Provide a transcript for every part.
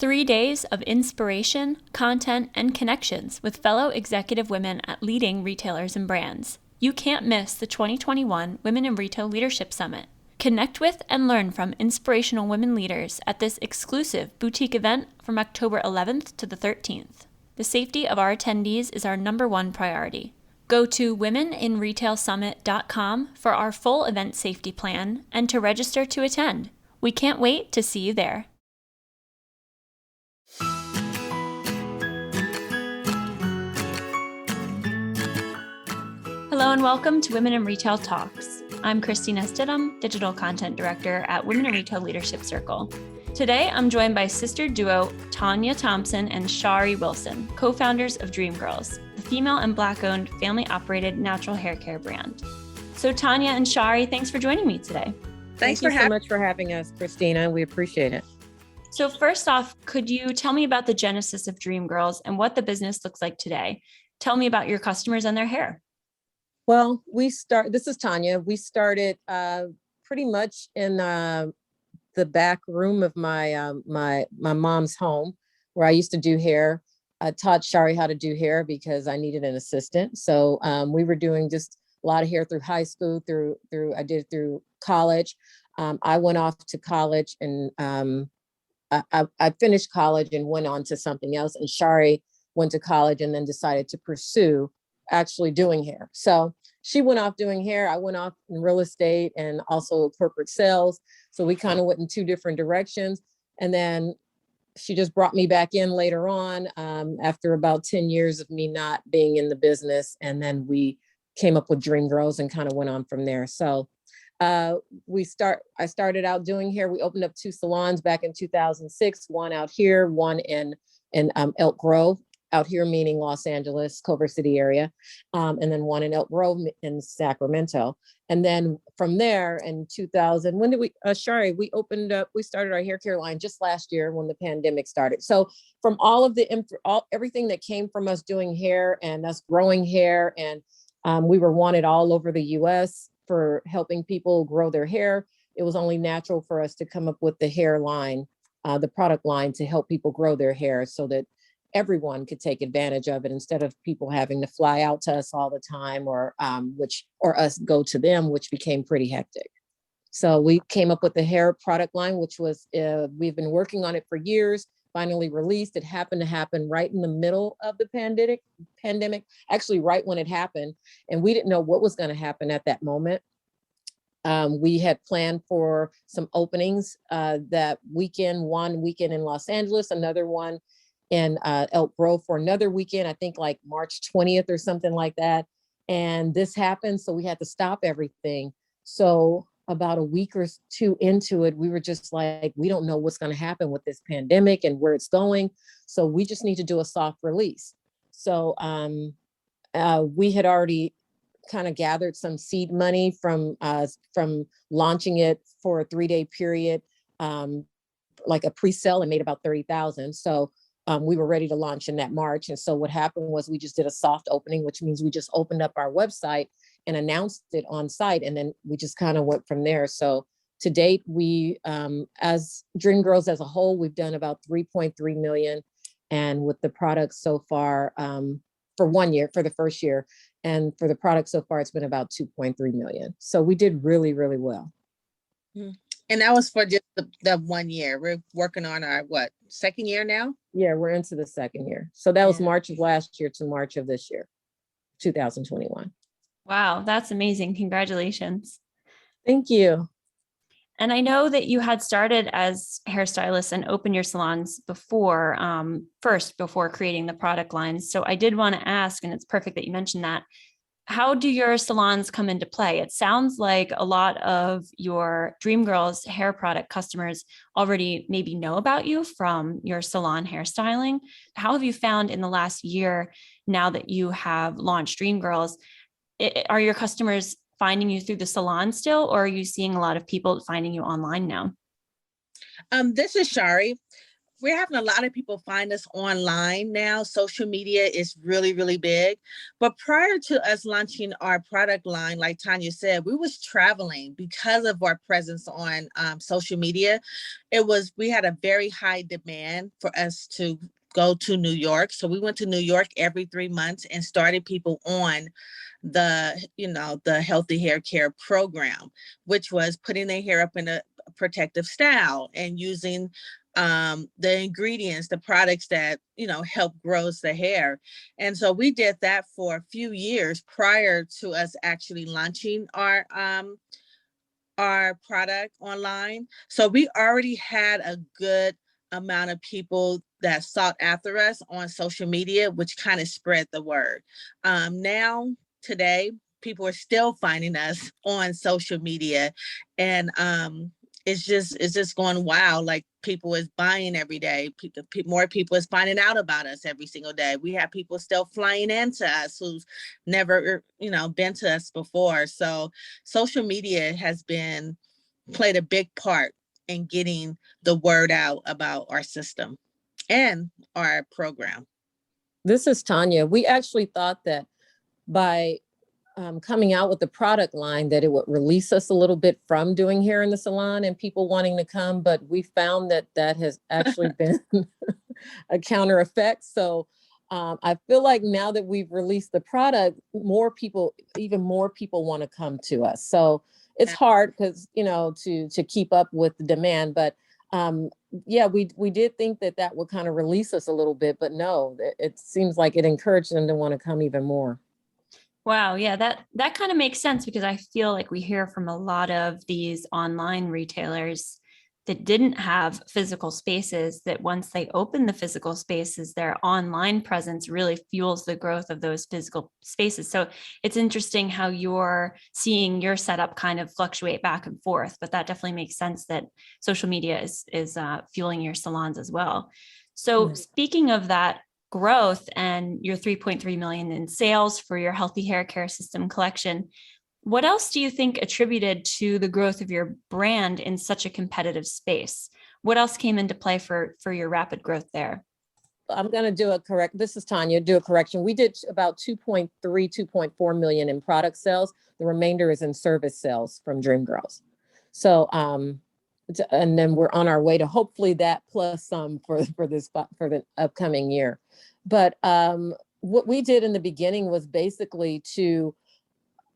3 days of inspiration, content, and connections with fellow executive women at leading retailers and brands. You can't miss the 2021 Women in Retail Leadership Summit. Connect with and learn from inspirational women leaders at this exclusive boutique event from October 11th to the 13th. The safety of our attendees is our number one priority. Go to womeninretailsummit.com for our full event safety plan and to register to attend. We can't wait to see you there. Hello and welcome to Women in Retail Talks. I'm Christina Stidham, Digital Content Director at Women in Retail Leadership Circle. Today, I'm joined by sister duo Tanya Thompson and Shari Wilson, co-founders of DreamGirls, the female and Black-owned, family-operated natural hair care brand. So Tanya and Shari, thanks for joining me today. Thank you so much for having us, Christina. We appreciate it. So first off, could you tell me about the genesis of DreamGirls and what the business looks like today? Tell me about your customers and their hair. Well, this is Tanya. We started pretty much in the back room of my mom's home where I used to do hair. I taught Shari how to do hair because I needed an assistant. So we were doing just a lot of hair through high school, through college. I went off to college and I finished college and went on to something else. And Shari went to college and then decided to pursue actually doing hair. So she went off doing hair. I went off in real estate and also corporate sales. So we kind of went in two different directions. And then she just brought me back in later on after about 10 years of me not being in the business. And then we came up with DreamGirls and kind of went on from there. So I started out doing hair. We opened up 2 salons back in 2006, one out here, one in Elk Grove, out here meaning Los Angeles, Culver City area, and then one in Elk Grove in Sacramento. And then from there in 2000, when did Shari, we started our hair care line just last year when the pandemic started. So from all of everything that came from us doing hair and us growing hair, and we were wanted all over the US for helping people grow their hair, it was only natural for us to come up with the hair line, the product line to help people grow their hair so that everyone could take advantage of it instead of people having to fly out to us all the time or us go to them, which became pretty hectic. So we came up with the hair product line, which was, we've been working on it for years, finally released. It happened to happen right in the middle of the pandemic, actually right when it happened. And we didn't know what was going to happen at that moment. We had planned for some openings that weekend, one weekend in Los Angeles, another one in Elk Grove for another weekend, I think like March 20th or something like that. And this happened, so we had to stop everything. So about a week or two into it, we were just like, we don't know what's going to happen with this pandemic and where it's going. So we just need to do a soft release. So we had already kind of gathered some seed money from launching it for a 3-day period, like a pre-sale, and made about 30,000. So we were ready to launch in that March. And so what happened was we just did a soft opening, which means we just opened up our website and announced it on site. And then we just kind of went from there. So to date, we, as DreamGirls as a whole, we've done about 3.3 million. And with the products so far, for 1 year, for the first year, and for the product so far, it's been about 2.3 million. So we did really, really well. And that was for just the 1 year. We're working on our, second year now? Yeah, we're into the second year. So that was March of last year to March of this year, 2021. Wow, that's amazing. Congratulations. Thank you. And I know that you had started as hairstylists and opened your salons before creating the product lines. So I did want to ask, and it's perfect that you mentioned that, how do your salons come into play? It sounds like a lot of your DreamGirls hair product customers already maybe know about you from your salon hairstyling. How have you found in the last year, now that you have launched DreamGirls, are your customers finding you through the salon still, or are you seeing a lot of people finding you online now? This is Shari. we're having a lot of people find us online now. Social media is really, really big. But prior to us launching our product line, like Tanya said, we was traveling because of our presence on social media. We had a very high demand for us to go to New York. So we went to New York every 3 months and started people on the healthy hair care program, which was putting their hair up in a protective style and using the ingredients, the products that, help grows the hair. And so we did that for a few years prior to us actually launching our product online. So we already had a good amount of people that sought after us on social media, which kind of spread the word. Now, today, people are still finding us on social media, and it's just going wild. Like, people is buying every day. More people is finding out about us every single day. We have people still flying into us who's never, been to us before. So social media has played a big part in getting the word out about our system and our program. This is Tanya. We actually thought that by coming out with the product line that it would release us a little bit from doing hair in the salon and people wanting to come, but we found that has actually been a counter effect. So I feel like now that we've released the product, even more people want to come to us. So it's hard because, to keep up with the demand, but yeah, we did think that would kind of release us a little bit, but no, it seems like it encouraged them to want to come even more. Wow. Yeah, that kind of makes sense, because I feel like we hear from a lot of these online retailers that didn't have physical spaces, that once they open the physical spaces, their online presence really fuels the growth of those physical spaces. So it's interesting how you're seeing your setup kind of fluctuate back and forth, but that definitely makes sense that social media is fueling your salons as well. So speaking of that growth and your 3.3 million in sales for your healthy hair care system collection, what else do you think attributed to the growth of your brand in such a competitive space? What else came into play for your rapid growth there? I'm going to this is Tanya, do a correction. We did about 2.3, 2.4 million in product sales. The remainder is in service sales from DreamGirls. So, and then we're on our way to hopefully that plus some for the upcoming year. But what we did in the beginning was basically to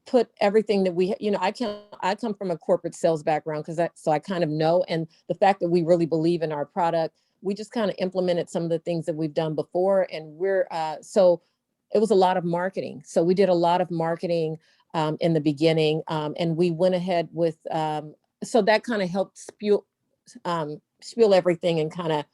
put everything that we, I come from a corporate sales background so I kind of know, and the fact that we really believe in our product, we just kind of implemented some of the things that we've done before, and so it was a lot of marketing. So we did a lot of marketing in the beginning, and we went ahead with, so that kind of helped spew everything and kind of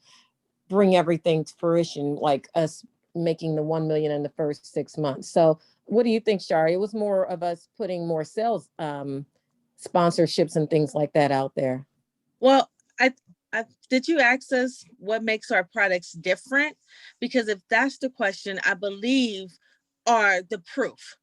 bring everything to fruition, like us making the 1 million in the first 6 months. So what do you think, Shari? It was more of us putting more sales sponsorships and things like that out there. Well, I did you ask us what makes our products different? Because if that's the question, I believe are the proof,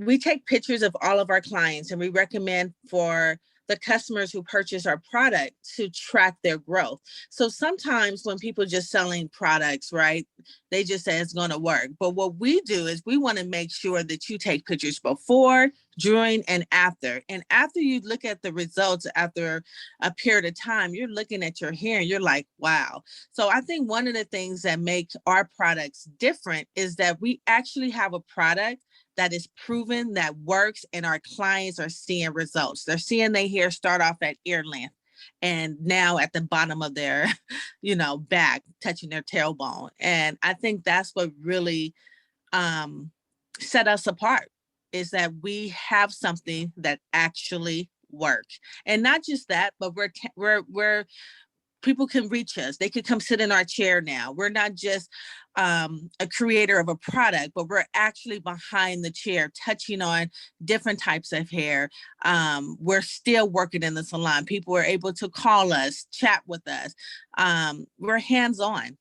we take pictures of all of our clients, and we recommend for the customers who purchase our product to track their growth. So sometimes when people just selling products, right, they just say it's going to work. But what we do is we want to make sure that you take pictures before, during, and after. And after you look at the results after a period of time, you're looking at your hair and you're like, wow. So I think one of the things that make our products different is that we actually have a product that is proven, that works, and our clients are seeing results. They're seeing their hair start off at ear length and now at the bottom of their, back, touching their tailbone. And I think that's what really set us apart, is that we have something that actually works. And not just that, but we're people can reach us. They could come sit in our chair now. We're not just a creator of a product, but we're actually behind the chair, touching on different types of hair. We're still working in the salon. People are able to call us, chat with us. We're hands-on.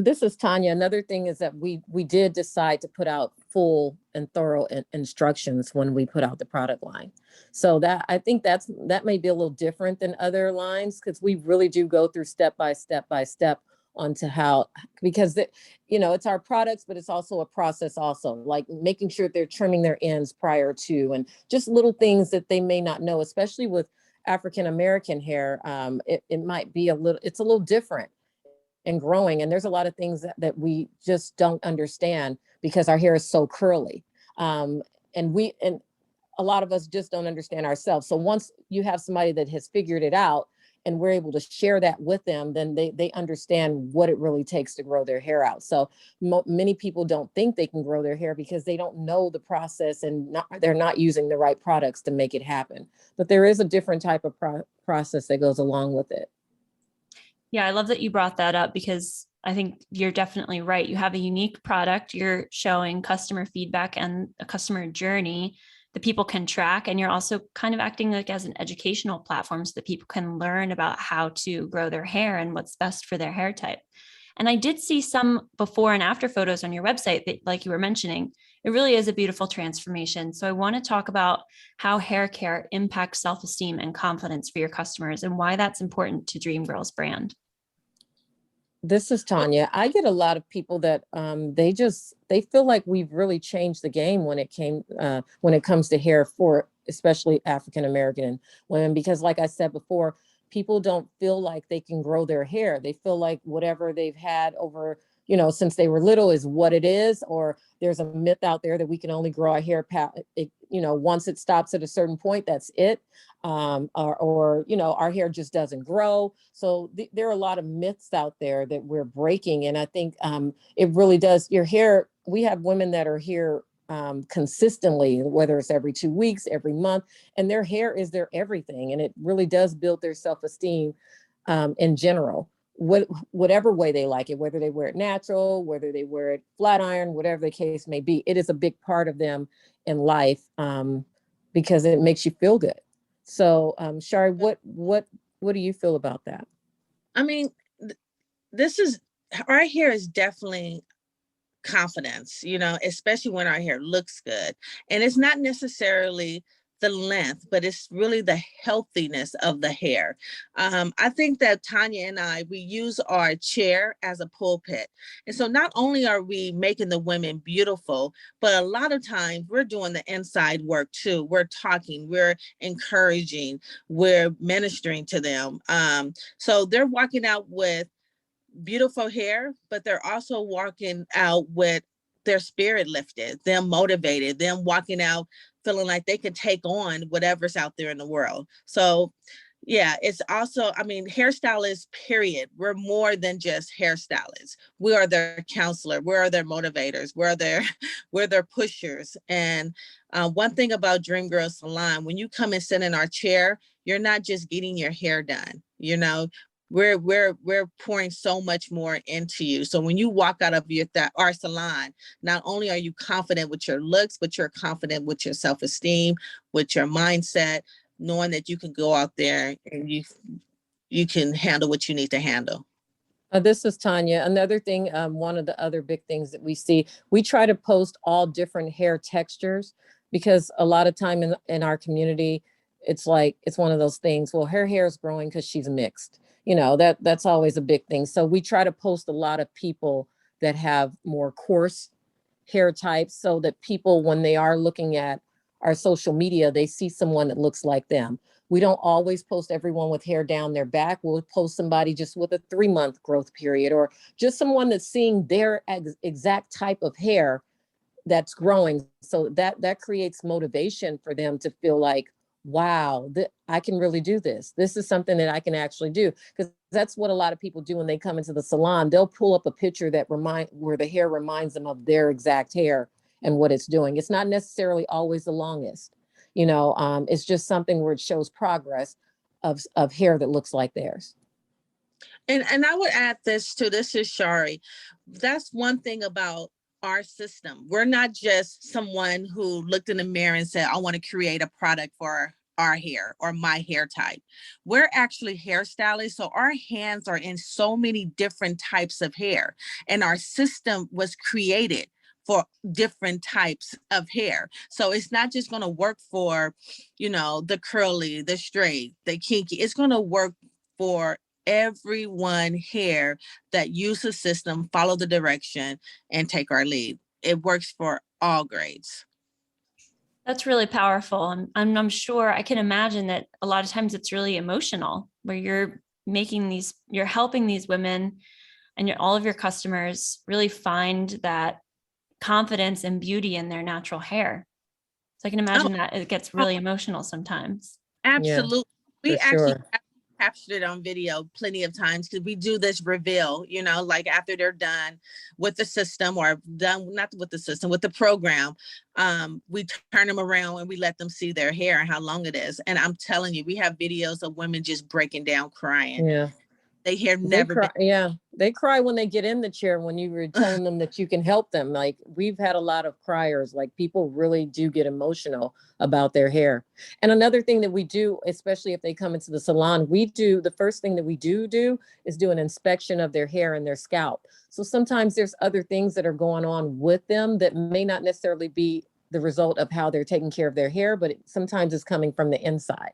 This is Tanya. Another thing is that we did decide to put out full and thorough instructions when we put out the product line. So I think that may be a little different than other lines, because we really do go through step by step onto how, because it's our products, but it's also a process also, like making sure they're trimming their ends prior to, and just little things that they may not know, especially with African American hair. It might be it's a little different and growing. And there's a lot of things that we just don't understand because our hair is so curly. And a lot of us just don't understand ourselves. So once you have somebody that has figured it out and we're able to share that with them, then they understand what it really takes to grow their hair out. So many people don't think they can grow their hair because they don't know the process, and they're not using the right products to make it happen. But there is a different type of process that goes along with it. Yeah, I love that you brought that up, because I think you're definitely right. You have a unique product, you're showing customer feedback and a customer journey that people can track. And you're also kind of acting like as an educational platform so that people can learn about how to grow their hair and what's best for their hair type. And I did see some before and after photos on your website that, like you were mentioning, it really is a beautiful transformation. So I want to talk about how hair care impacts self-esteem and confidence for your customers and why that's important to DreamGirls brand. This is Tanya. I get a lot of people that they feel like we've really changed the game when it comes to hair for especially African American women, because like I said before, people don't feel like they can grow their hair. They feel like whatever they've had over, since they were little is what it is, or there's a myth out there that we can only grow our hair, once it stops at a certain point, that's it. Or our hair just doesn't grow. So there are a lot of myths out there that we're breaking. And I think it really does. Your hair, we have women that are here consistently, whether it's every 2 weeks, every month, and their hair is their everything. And it really does build their self-esteem in general, whatever way they like it, whether they wear it natural, whether they wear it flat iron, whatever the case may be. It is a big part of them in life because it makes you feel good. So, Shari, what do you feel about that? I mean, our hair is definitely confidence, especially when our hair looks good. And it's not necessarily the length, but it's really the healthiness of the hair. I think that Tanya and we use our chair as a pulpit. And so not only are we making the women beautiful, but a lot of times we're doing the inside work too. We're talking, we're encouraging, we're ministering to them. So they're walking out with beautiful hair, but they're also walking out with their spirit lifted, them motivated, them walking out feeling like they can take on whatever's out there in the world. So yeah, it's also, hairstylists, period. We're more than just hairstylists. We are their counselor. We are their motivators. We're their pushers. And one thing about DreamGirls Salon, when you come and sit in our chair, you're not just getting your hair done. We're pouring so much more into you. So when you walk out of our salon, not only are you confident with your looks, but you're confident with your self-esteem, with your mindset, knowing that you can go out there and you can handle what you need to handle. This is Tanya. Another thing, one of the other big things that we see, we try to post all different hair textures, because a lot of time in our community, it's one of those things, well, her hair is growing because she's mixed. That's always a big thing. So we try to post a lot of people that have more coarse hair types, so that people, when they are looking at our social media, they see someone that looks like them. We don't always post everyone with hair down their back. We'll post somebody just with a 3-month growth period, or just someone that's seeing their exact type of hair that's growing. So that creates motivation for them to feel like, wow, I can really do this. This is something that I can actually do. Because that's what a lot of people do when they come into the salon. They'll pull up a picture where the hair reminds them of their exact hair and what it's doing. It's not necessarily always the longest. It's just something where it shows progress of hair that looks like theirs. And I would add this too. This is Shari. That's one thing about our system. We're not just someone who looked in the mirror and said, I want to create a product for our hair or my hair type. We're actually hairstylists. So our hands are in so many different types of hair. And our system was created for different types of hair. So it's not just going to work for, the curly, the straight, the kinky. It's going to work for everyone hair that use the system, follow the direction, and take our lead. It works for all grades. That's really powerful. I'm sure I can imagine that a lot of times it's really emotional where you're helping these women and all of your customers really find that confidence and beauty in their natural hair. So I can imagine that it gets really emotional sometimes. Absolutely. We for actually sure. captured it on video plenty of times because we do this reveal, like after they're done with the system or done, not with the system, with the program, we turn them around and we let them see their hair and how long it is. And I'm telling you, we have videos of women just breaking down crying. Yeah. They hair They never cry, been. yeah, they cry when they get in the chair when you were telling them that you can help them. Like we've had a lot of criers, like people really do get emotional about their hair. And another thing that we do, especially if they come into the salon, the first thing that we do is do an inspection of their hair and their scalp. So sometimes there's other things that are going on with them that may not necessarily be the result of how they're taking care of their hair, but sometimes it's coming from the inside,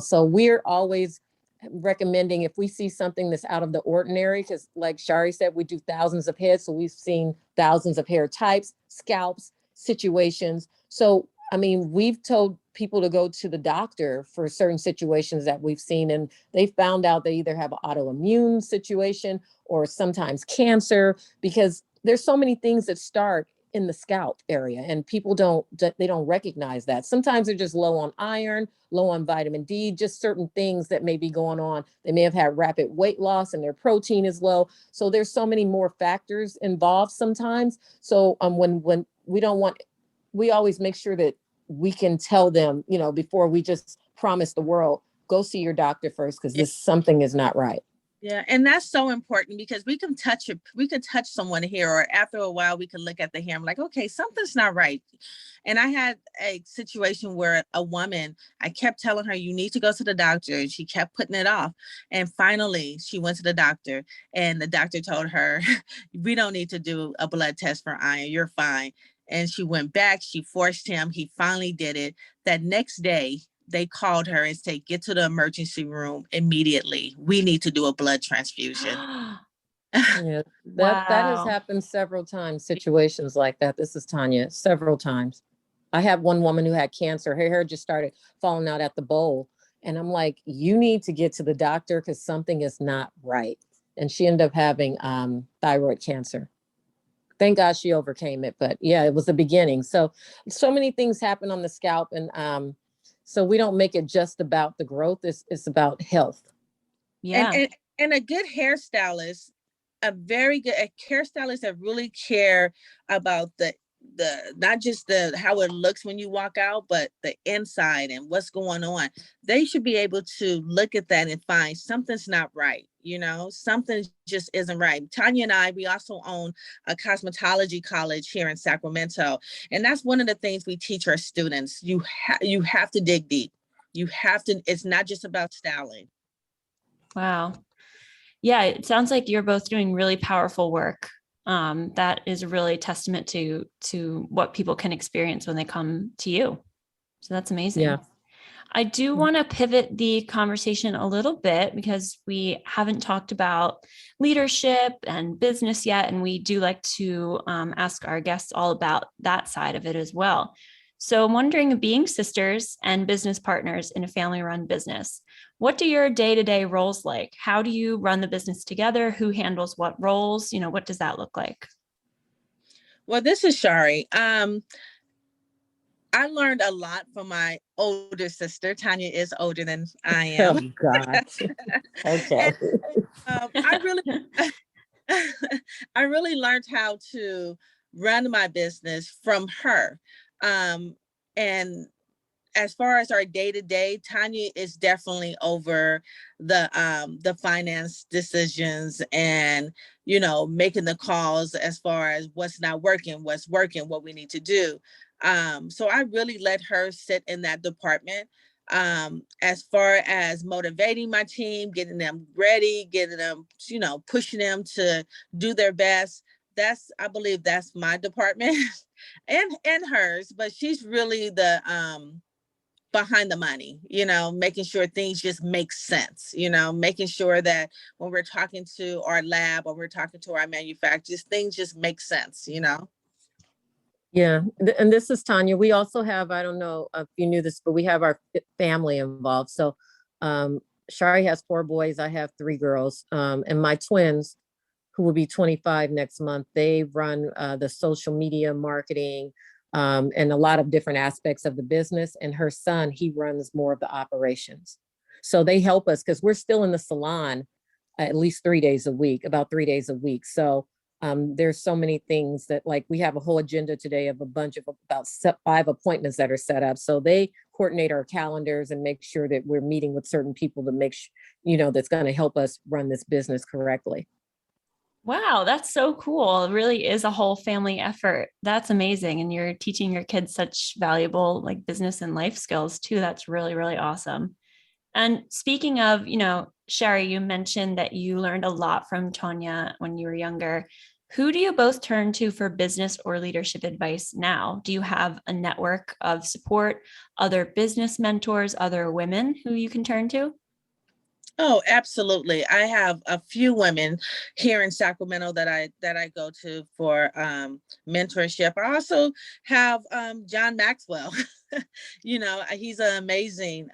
so we're always recommending if we see something that's out of the ordinary, because like Shari said, we do thousands of heads. So we've seen thousands of hair types, scalps, situations. So, I mean, we've told people to go to the doctor for certain situations that we've seen, and they found out they either have an autoimmune situation or sometimes cancer, because there's so many things that start in the scalp area and people don't recognize that. Sometimes they're just low on iron, low on vitamin D, just certain things that may be going on. They may have had rapid weight loss and their protein is low. So there's so many more factors involved sometimes. So when we always make sure that we can tell them, before we just promise the world, go see your doctor first, because something is not right. Yeah, and that's so important because we can touch someone here, or after a while we can look at the hair. I'm like, okay, something's not right. And I had a situation where a woman, I kept telling her, you need to go to the doctor, and she kept putting it off. And finally she went to the doctor, and the doctor told her, we don't need to do a blood test for iron, you're fine. And she went back, she forced him, he finally did it. That next day they called her and said, get to the emergency room immediately. We need to do a blood transfusion. Yeah, that has Wow. happened several times, situations like that. This is Tanya, several times. I have one woman who had cancer. Her hair just started falling out at the bowl. And I'm like, you need to get to the doctor because something is not right. And she ended up having thyroid cancer. Thank God she overcame it. But yeah, it was the beginning. So many things happen on the scalp. And so we don't make it just about the growth. It's about health. Yeah. And a good hairstylist, a very good hairstylist that really care about the not just the how it looks when you walk out, but the inside and what's going on. They should be able to look at that and find something's not right. Something just isn't right. Tanya and I, we also own a cosmetology college here in Sacramento, and that's one of the things we teach our students. You have to dig deep. You have to. It's not just about styling. Wow. Yeah, it sounds like you're both doing really powerful work. That is really testament to what people can experience when they come to you. So that's amazing. Yeah. I do want to pivot the conversation a little bit because we haven't talked about leadership and business yet. And we do like to ask our guests all about that side of it as well. So I'm wondering, being sisters and business partners in a family-run business, what do your day-to-day roles like? How do you run the business together? Who handles what roles? What does that look like? Well, this is Shari. I learned a lot from my older sister. Tanya is older than I am. Oh God. Okay. And, I really, I really learned how to run my business from her. And as far as our day to day, Tanya is definitely over the finance decisions and making the calls as far as what's not working, what's working, what we need to do. So I really let her sit in that department. As far as motivating my team, getting them ready, getting them, pushing them to do their best. I believe that's my department and hers, but she's really the behind the money, making sure things just make sense, making sure that when we're talking to our lab or we're talking to our manufacturers, things just make sense. Yeah, and this is Tanya. We also have, I don't know if you knew this, but we have our family involved. So Shari has 4 boys, I have 3 girls, and my twins, who will be 25 next month, they run the social media marketing and a lot of different aspects of the business. And her son, he runs more of the operations. So they help us because we're still in the salon at least 3 days a week, about 3 days a week. So there's so many things that, like, we have a whole agenda today of a bunch of about 5 appointments that are set up. So they coordinate our calendars and make sure that we're meeting with certain people to make sure, that's going to help us run this business correctly. Wow, that's so cool. It really is a whole family effort. That's amazing. And you're teaching your kids such valuable like business and life skills too. That's really, really awesome. And speaking of, Sherry, you mentioned that you learned a lot from Tonya when you were younger. Who do you both turn to for business or leadership advice now? Do you have a network of support, other business mentors, other women who you can turn to? Oh, absolutely. I have a few women here in Sacramento that I go to for mentorship. I also have John Maxwell. He's an amazing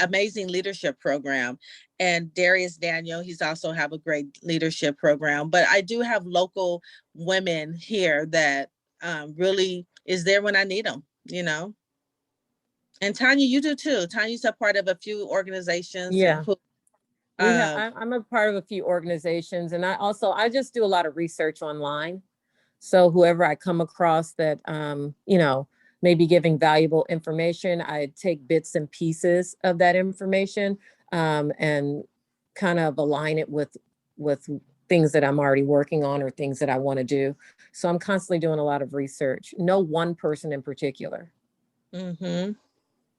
amazing leadership program, and Darius Daniel, he's also have a great leadership program. But I do have local women here that really is there when I need them. And Tanya, you do too. Tanya's a part of a few organizations. Yeah. Who, I'm a part of a few organizations, and I just do a lot of research online. So whoever I come across that, may be giving valuable information, I take bits and pieces of that information and kind of align it with things that I'm already working on or things that I want to do. So I'm constantly doing a lot of research. No one person in particular. mm-hmm.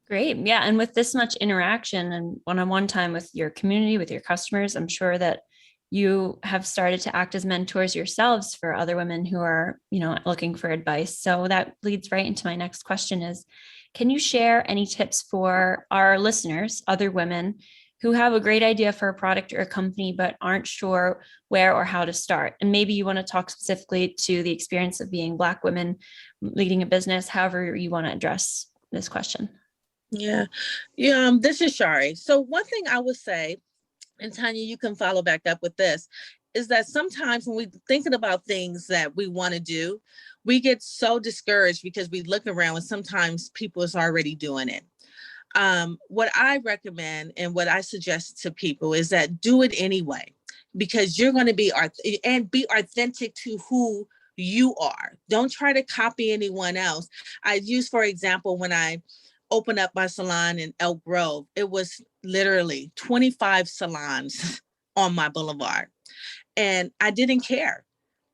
Great. Yeah. And with this much interaction and one-on-one time with your community, with your customers, I'm sure that you have started to act as mentors yourselves for other women who are, looking for advice. So that leads right into my next question is, can you share any tips for our listeners, other women who have a great idea for a product or a company, but aren't sure where or how to start? And maybe you want to talk specifically to the experience of being Black women leading a business, however you want to address this question. Yeah. This is Shari. So one thing I would say, and Tanya, you can follow back up with this, is that sometimes when we're thinking about things that we want to do, we get so discouraged because we look around and sometimes people is already doing it. What I recommend and what I suggest to people is that do it anyway, because you're going to be authentic to who you are. Don't try to copy anyone else. I use, for example, when I opened up my salon in Elk Grove, it was literally 25 salons on my boulevard. And I didn't care.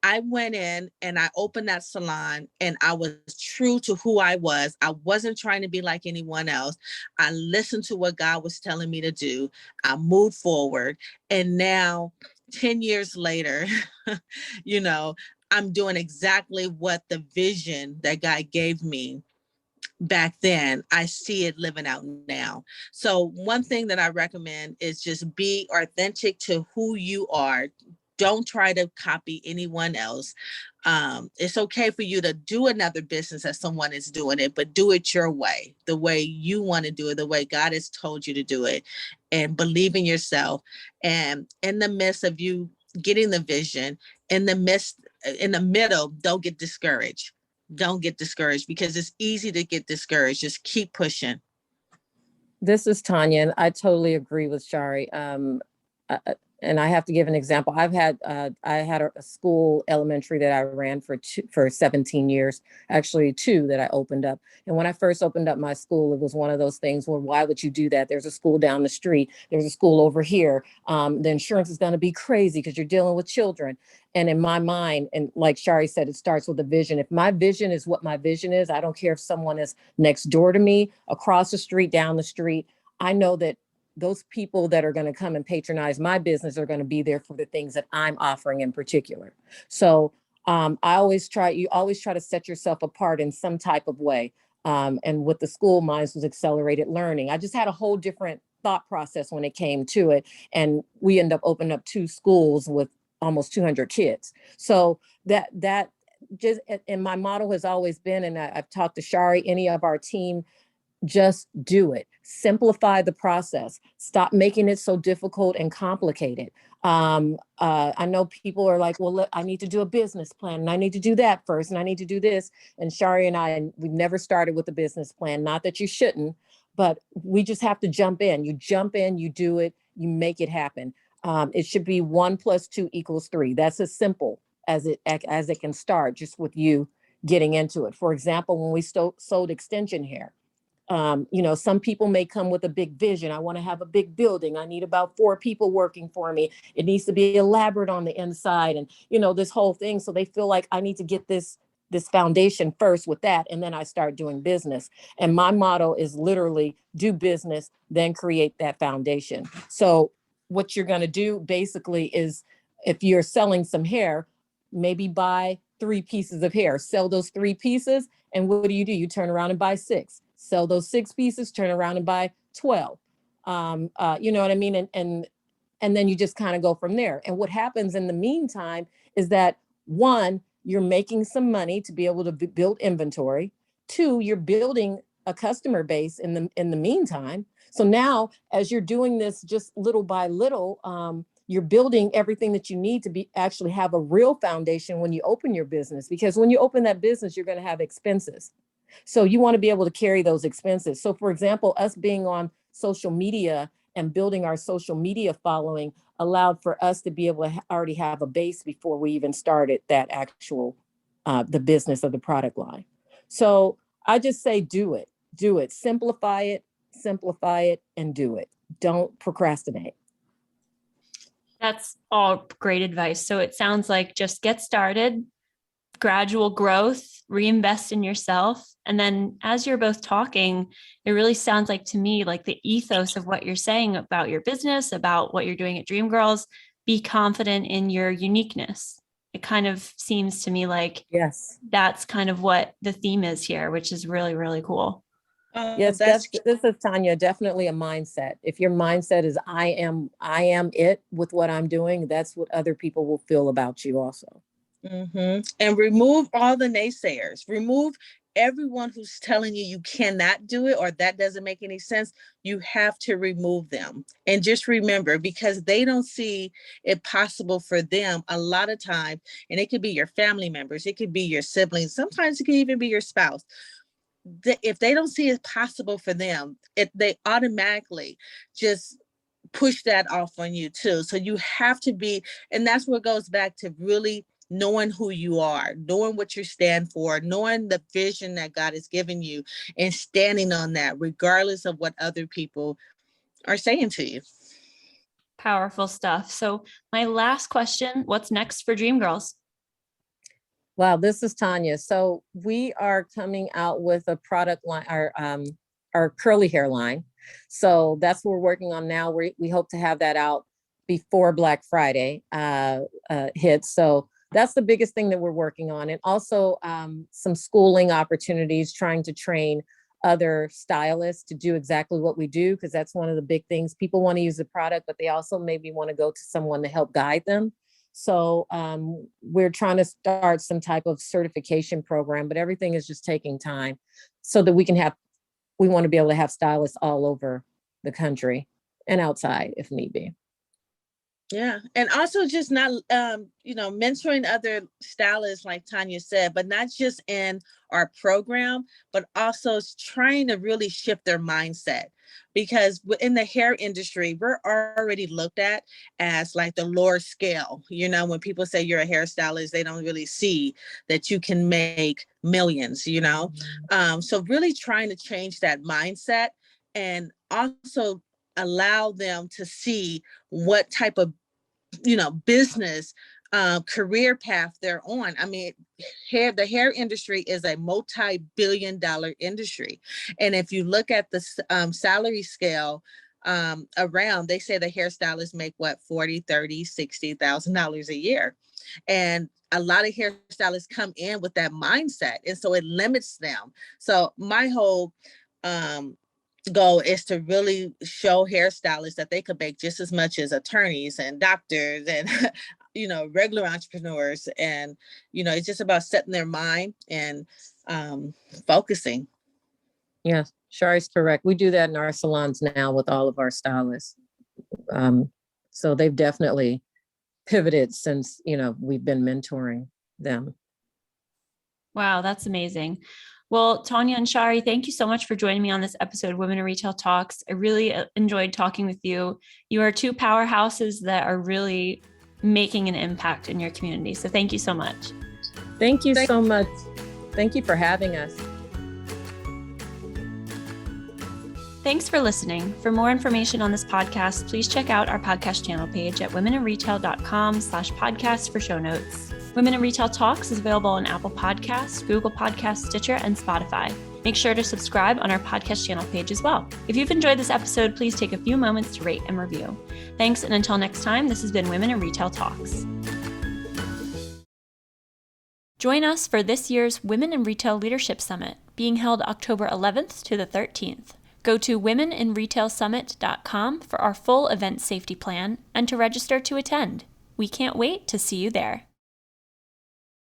I went in and I opened that salon and I was true to who I was. I wasn't trying to be like anyone else. I listened to what God was telling me to do. I moved forward. And now, 10 years later, I'm doing exactly what the vision that God gave me back then, I see it living out now. So one thing that I recommend is just be authentic to who you are. Don't try to copy anyone else. It's okay for you to do another business as someone is doing it, but do it your way, the way you want to do it, the way God has told you to do it, and believe in yourself. And in the midst of you getting the vision, in the middle, don't get discouraged. Don't get discouraged, because it's easy to get discouraged. Just keep pushing. This is Tanya, and I totally agree with Shari. And I have to give an example. I had a school elementary that I ran for 17 years, actually 2 that I opened up. And when I first opened up my school, it was one of those things where, why would you do that? There's a school down the street. There's a school over here. The insurance is going to be crazy because you're dealing with children. And in my mind, and like Shari said, it starts with a vision. If my vision is what my vision is, I don't care if someone is next door to me, across the street, down the street. I know that those people that are going to come and patronize my business are going to be there for the things that I'm offering in particular. So you always try to set yourself apart in some type of way. And with the school, mine was accelerated learning. I just had a whole different thought process when it came to it. And we end up opening up 2 schools with almost 200 kids. So that just, and my motto has always been, and I've talked to Shari, any of our team, just do it. Simplify the process. Stop making it so difficult and complicated. I know people are like, well, look, I need to do a business plan and I need to do that first and I need to do this. And Shari and I, we've never started with a business plan. Not that you shouldn't, but we just have to jump in. You jump in, you do it, you make it happen. It should be 1 + 2 = 3. That's as simple as it can start, just with you getting into it. For example, when we sold extension hair, some people may come with a big vision. I want to have a big building. I need about 4 people working for me. It needs to be elaborate on the inside and, this whole thing. So they feel like I need to get this foundation first with that. And then I start doing business. And my motto is literally do business, then create that foundation. So what you're going to do basically is, if you're selling some hair, maybe buy 3 pieces of hair, sell those 3 pieces. And what do? You turn around and buy 6. Sell those 6 pieces, turn around and buy 12. You know what I mean? And then you just kind of go from there. And what happens in the meantime is that, 1, you're making some money to be able to build inventory. 2, you're building a customer base in the meantime. So now, as you're doing this just little by little, you're building everything that you need to actually have a real foundation when you open your business. Because when you open that business, you're going to have expenses. So you want to be able to carry those expenses. So for example, us being on social media and building our social media following allowed for us to be able to already have a base before we even started that actual, the business of the product line. So I just say, do it, simplify it, and do it. Don't procrastinate. That's all great advice. So it sounds like just get started, gradual growth, reinvest in yourself. And then as you're both talking, it really sounds like to me, like the ethos of what you're saying about your business, about what you're doing at DreamGirls, be confident in your uniqueness. It kind of seems to me like, yes, that's kind of what the theme is here, which is really, really cool. Yes, this is Tanya, definitely a mindset. If your mindset is I am it with what I'm doing, that's what other people will feel about you also. And remove all the naysayers. Remove everyone who's telling you cannot do it or that doesn't make any sense. You have to remove them. And just remember, because they don't see it possible for them a lot of time, and it could be your family members, it could be your siblings, sometimes it can even be your spouse. If they don't see it possible for them, they automatically just push that off on you too. So you have to be, and that's what goes back to really knowing who you are, knowing what you stand for, knowing the vision that God has given you, and standing on that, regardless of what other people are saying to you. Powerful stuff. So my last question, what's next for DreamGirls? Wow, this is Tanya. So we are coming out with a product line, our curly hair line. So that's what we're working on now. We hope to have that out before Black Friday hits. So that's the biggest thing that we're working on. And also some schooling opportunities, trying to train other stylists to do exactly what we do, because that's one of the big things. People want to use the product, but they also maybe want to go to someone to help guide them. So we're trying to start some type of certification program, but everything is just taking time so that we want to be able to have stylists all over the country and outside if need be. Yeah. And also just not, mentoring other stylists, like Tanya said, but not just in our program, but also trying to really shift their mindset. Because in the hair industry, we're already looked at as like the lower scale. When people say you're a hairstylist, they don't really see that you can make millions, So really trying to change that mindset, and also allow them to see what type of business career path they're on. I mean, the hair industry is a multi-billion-dollar industry, and if you look at the salary scale, around, they say the hairstylists make what, 40, 30, $60,000 a year. And a lot of hairstylists come in with that mindset. And so it limits them. So my whole goal is to really show hairstylists that they could make just as much as attorneys and doctors and regular entrepreneurs. And it's just about setting their mind and focusing. Yeah, Shari's correct. We do that in our salons now with all of our stylists. So they've definitely pivoted since, we've been mentoring them. Wow, that's amazing. Well, Tanya and Shari, thank you so much for joining me on this episode of Women in Retail Talks. I really enjoyed talking with you. You are two powerhouses that are really making an impact in your community. So thank you so much. Thank you so much. Thank you for having us. Thanks for listening. For more information on this podcast, please check out our podcast channel page at womeninretail.com/podcast for show notes. Women in Retail Talks is available on Apple Podcasts, Google Podcasts, Stitcher, and Spotify. Make sure to subscribe on our podcast channel page as well. If you've enjoyed this episode, please take a few moments to rate and review. Thanks, and until next time, this has been Women in Retail Talks. Join us for this year's Women in Retail Leadership Summit, being held October 11th to the 13th. Go to womeninretailsummit.com for our full event safety plan and to register to attend. We can't wait to see you there.